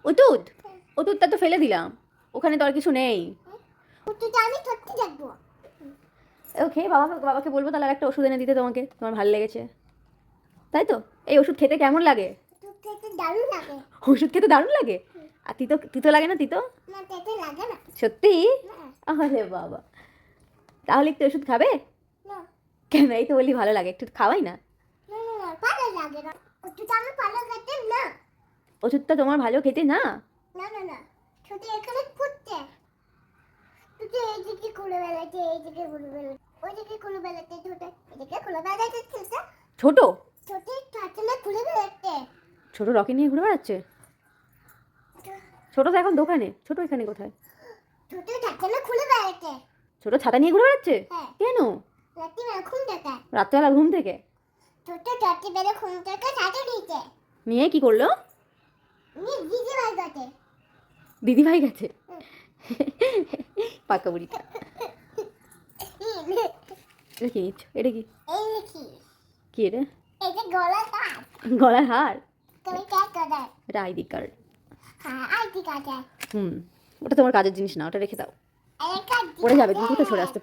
ওষুধ ওষুধটা তো ফেলে দিলাম, ওখানে তো আর কিছু নেই। ওষুধটা আমি সত্যি দেখবো। ওকে, বাবাকে বলবো তাহলে আর একটা ওষুধ এনে দিতে তোমাকে, তোমার ভালো লেগেছে তাই তো। এই ওষুধ খেতে কেমন লাগে? ওষুধ খেতে দারুণ লাগে। ওষুধ খেতে দারুণ লাগে। আর তিতো তিতো লাগে না? তিতো না, খেতে লাগে না। সত্যি? না, আরে বাবা, তাহলে একটু ওষুধ খাবে? না, কেন, এই তো বললি ভালো লাগে, একটু খাওয়াই না। না, না, না, ভালো লাগে না। ওষুধটা আমি ভালো খেতে না। ওষুধটা তোমার ভালো খেতে না? না, না, না, ছোট এখানে ফুটছে। তুই এইদিকে খুলে বেড়াচ্ছে, এইদিকে খুলে বেড়াচ্ছে, ওইদিকে খুলে বেড়াচ্ছে, ছোট এদিকে খুলে বেড়াচ্ছে, ছোট ছোট ছাতলে খুলে বেড়াচ্ছে। ছোট রকি নিয়ে ঘুরে বেড়াচ্ছে? ছোট তো এখন দোকানে, ছোট এখানে কোথায়? ছোট ছাতলে খুলে বেড়াচ্ছে। ছোট ছাতা নিয়ে ঘুরে বেড়াচ্ছে? হ্যাঁ। কেন? রাত্রিবেলা ঘুম থেকে। রাত্রেবেলা ঘুম থেকে? ছোট রাত্রিবেলা ঘুম থেকে ছাতা নিয়েছে। নিয়ে কি করলো? নিয়ে দিদি ভাই গেছে। দিদি ভাই গেছে? পাকা বুড়িটা। এটা কি নিচ্ছ? এটা কি? এই দেখি, কি এটা? এই যে গলার কাজ। গলার হার? তুমি ক্যাক করে। এটা আইডি কার্ড। হ্যাঁ, আইটি কাটে। ওটা তোমার কাজের জিনিস না, ওটা রেখে দাও। এই কাজ পড়ে যাবে কিন্তু, কোথায় সরে আসতে